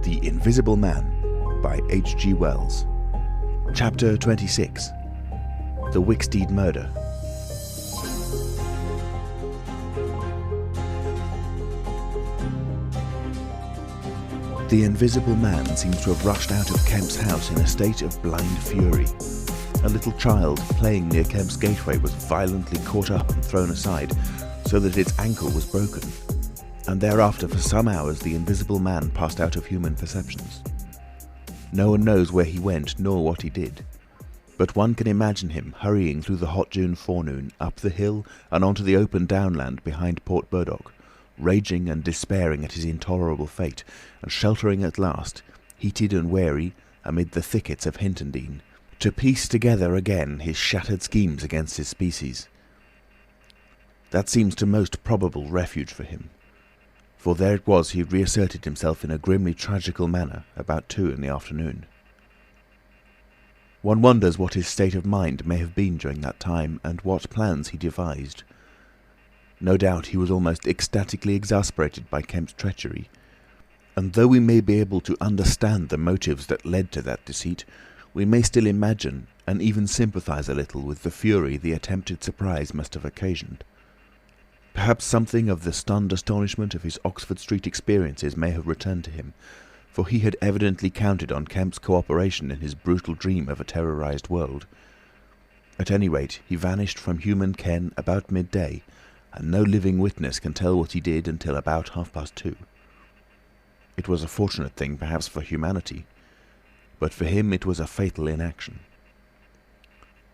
The Invisible Man by H.G. Wells. Chapter 26. The Wicksteed Murder. The Invisible Man seems to have rushed out of Kemp's house in a state of blind fury. A little child playing near Kemp's gateway was violently caught up and thrown aside, so that its ankle was broken. And thereafter for some hours the Invisible Man passed out of human perceptions. No one knows where he went nor what he did, but one can imagine him hurrying through the hot June forenoon, up the hill and onto the open downland behind Port Burdock, raging and despairing at his intolerable fate, and sheltering at last, heated and weary, amid the thickets of Hintondean, to piece together again his shattered schemes against his species. That seems the most probable refuge for him. For there it was he had reasserted himself in a grimly tragical manner about 2 in the afternoon. One wonders what his state of mind may have been during that time, and what plans he devised. No doubt he was almost ecstatically exasperated by Kemp's treachery, and though we may be able to understand the motives that led to that deceit, we may still imagine and even sympathise a little with the fury the attempted surprise must have occasioned. Perhaps something of the stunned astonishment of his Oxford Street experiences may have returned to him, for he had evidently counted on Kemp's cooperation in his brutal dream of a terrorised world. At any rate, he vanished from human ken about midday, and no living witness can tell what he did until about 2:30. It was a fortunate thing, perhaps, for humanity, but for him it was a fatal inaction.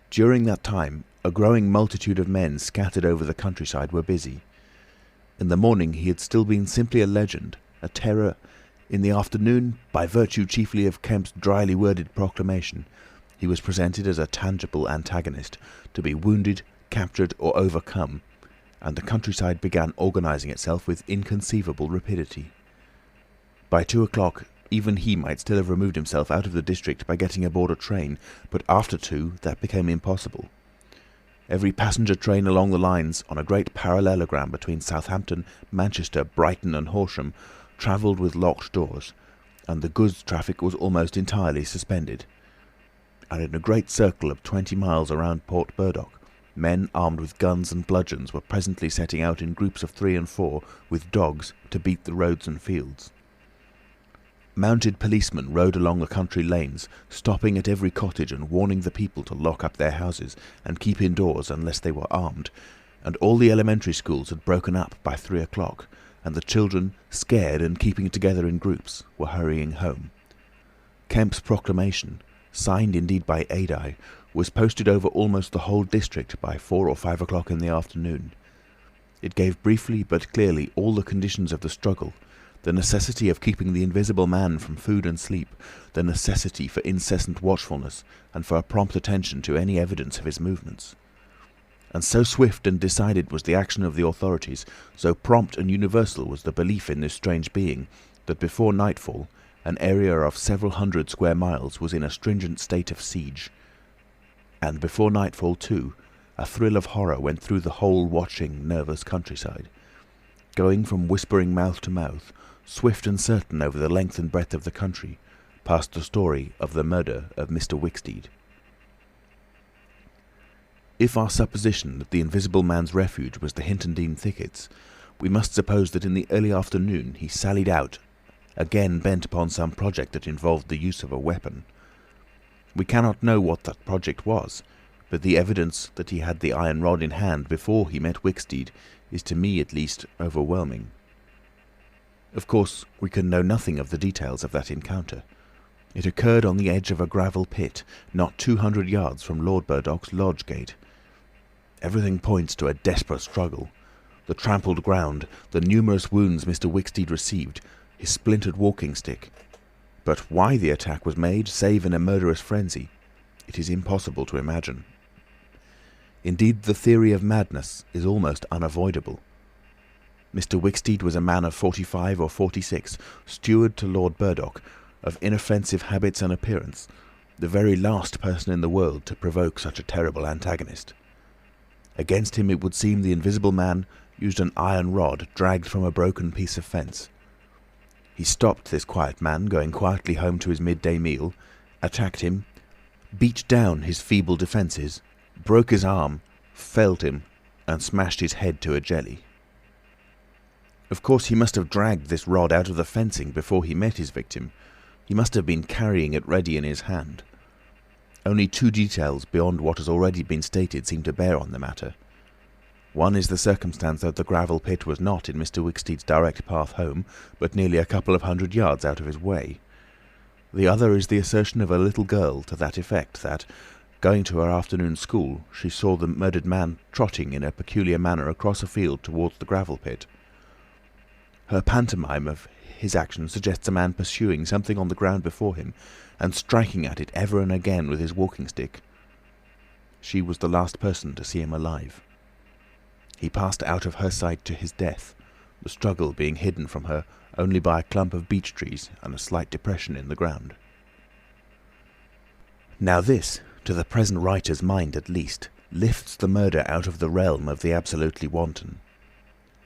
During that time, a growing multitude of men scattered over the countryside were busy. In the morning he had still been simply a legend, a terror. In the afternoon, by virtue chiefly of Kemp's dryly worded proclamation, he was presented as a tangible antagonist, to be wounded, captured or overcome, and the countryside began organising itself with inconceivable rapidity. By 2 o'clock, even he might still have removed himself out of the district by getting aboard a train, but after 2 that became impossible. Every passenger train along the lines, on a great parallelogram between Southampton, Manchester, Brighton and Horsham, travelled with locked doors, and the goods traffic was almost entirely suspended. And in a great circle of 20 miles around Port Burdock, men armed with guns and bludgeons were presently setting out in groups of 3 and 4, with dogs, to beat the roads and fields. Mounted policemen rode along the country lanes, stopping at every cottage and warning the people to lock up their houses and keep indoors unless they were armed, and all the elementary schools had broken up by 3 o'clock, and the children, scared and keeping together in groups, were hurrying home. Kemp's proclamation, signed indeed by Adye, was posted over almost the whole district by 4 or 5 o'clock in the afternoon. It gave briefly but clearly all the conditions of the struggle, the necessity of keeping the Invisible Man from food and sleep, the necessity for incessant watchfulness, and for a prompt attention to any evidence of his movements. And so swift and decided was the action of the authorities, so prompt and universal was the belief in this strange being, that before nightfall an area of several hundred square miles was in a stringent state of siege. And before nightfall, too, a thrill of horror went through the whole watching, nervous countryside. Going from whispering mouth to mouth, swift and certain over the length and breadth of the country, passed the story of the murder of Mr. Wicksteed. If our supposition that the Invisible Man's refuge was the Hintondean thickets, we must suppose that in the early afternoon he sallied out, again bent upon some project that involved the use of a weapon. We cannot know what that project was, but the evidence that he had the iron rod in hand before he met Wicksteed is, to me at least, overwhelming. Of course, we can know nothing of the details of that encounter. It occurred on the edge of a gravel pit, not 200 yards from Lord Burdock's lodge gate. Everything points to a desperate struggle. The trampled ground, the numerous wounds Mr. Wicksteed received, his splintered walking stick. But why the attack was made, save in a murderous frenzy, it is impossible to imagine. Indeed, the theory of madness is almost unavoidable. Mr. Wicksteed was a man of 45 or 46, steward to Lord Burdock, of inoffensive habits and appearance, the very last person in the world to provoke such a terrible antagonist. Against him it would seem the Invisible Man used an iron rod dragged from a broken piece of fence. He stopped this quiet man going quietly home to his midday meal, attacked him, beat down his feeble defences, broke his arm, felled him, and smashed his head to a jelly. Of course, he must have dragged this rod out of the fencing before he met his victim. He must have been carrying it ready in his hand. Only two details beyond what has already been stated seem to bear on the matter. One is the circumstance that the gravel pit was not in Mr. Wicksteed's direct path home, but nearly a couple of 100 yards out of his way. The other is the assertion of a little girl to that effect that, going to her afternoon school, she saw the murdered man trotting in a peculiar manner across a field towards the gravel pit. Her pantomime of his action suggests a man pursuing something on the ground before him and striking at it ever and again with his walking stick. She was the last person to see him alive. He passed out of her sight to his death, the struggle being hidden from her only by a clump of beech trees and a slight depression in the ground. Now this, to the present writer's mind at least, lifts the murder out of the realm of the absolutely wanton.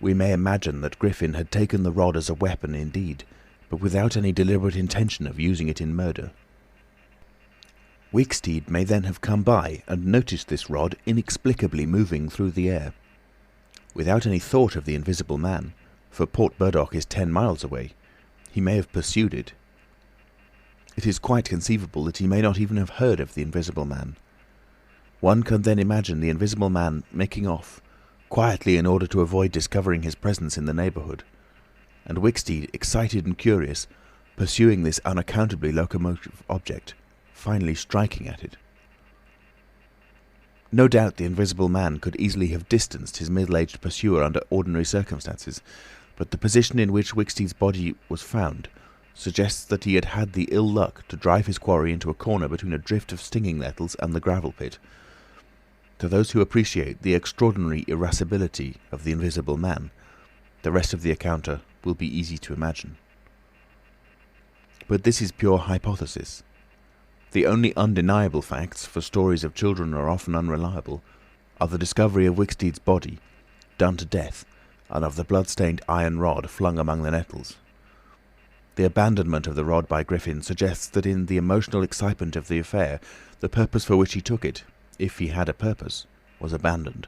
We may imagine that Griffin had taken the rod as a weapon indeed, but without any deliberate intention of using it in murder. Wicksteed may then have come by and noticed this rod inexplicably moving through the air. Without any thought of the invisible man, for Port Burdock is 10 miles away, he may have pursued it. It is quite conceivable that he may not even have heard of the invisible man. One can then imagine the invisible man making off, quietly in order to avoid discovering his presence in the neighbourhood, and Wicksteed, excited and curious, pursuing this unaccountably locomotive object, finally striking at it. No doubt the invisible man could easily have distanced his middle-aged pursuer under ordinary circumstances, but the position in which Wicksteed's body was found suggests that he had had the ill luck to drive his quarry into a corner between a drift of stinging nettles and the gravel pit. To those who appreciate the extraordinary irascibility of the invisible man, the rest of the encounter will be easy to imagine. But this is pure hypothesis. The only undeniable facts, for stories of children are often unreliable, are the discovery of Wicksteed's body, done to death, and of the blood-stained iron rod flung among the nettles. The abandonment of the rod by Griffin suggests that in the emotional excitement of the affair, the purpose for which he took it, if he had a purpose, was abandoned.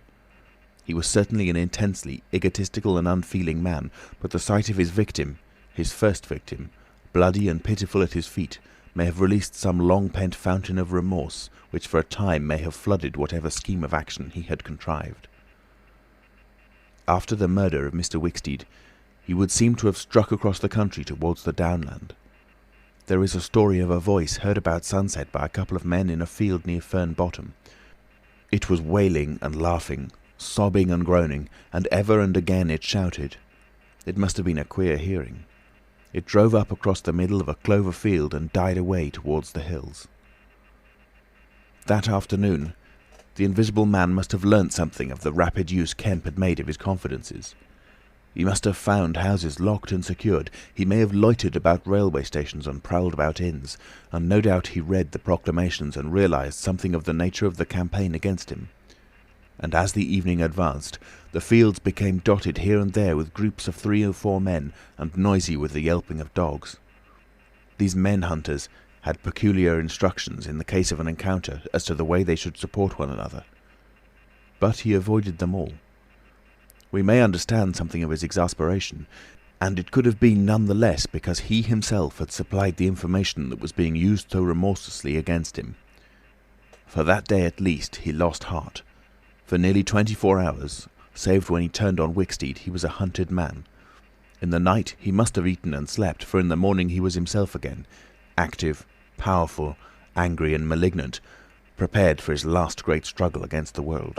He was certainly an intensely egotistical and unfeeling man, but the sight of his victim, his first victim, bloody and pitiful at his feet, may have released some long-pent fountain of remorse, which for a time may have flooded whatever scheme of action he had contrived. After the murder of Mr. Wicksteed, he would seem to have struck across the country towards the downland. There is a story of a voice heard about sunset by a couple of men in a field near Fern Bottom. It was wailing and laughing, sobbing and groaning, and ever and again it shouted. It must have been a queer hearing. It drove up across the middle of a clover field and died away towards the hills. That afternoon, the invisible man must have learnt something of the rapid use Kemp had made of his confidences. He must have found houses locked and secured. He may have loitered about railway stations and prowled about inns, and no doubt he read the proclamations and realised something of the nature of the campaign against him. And as the evening advanced, the fields became dotted here and there with groups of 3 or 4 men, and noisy with the yelping of dogs. These men-hunters had peculiar instructions in the case of an encounter as to the way they should support one another. But he avoided them all. We may understand something of his exasperation, and it could have been none the less because he himself had supplied the information that was being used so remorselessly against him. For that day at least he lost heart. For nearly 24 hours, save when he turned on Wicksteed, he was a hunted man. In the night he must have eaten and slept, for in the morning he was himself again, active, powerful, angry and malignant, prepared for his last great struggle against the world.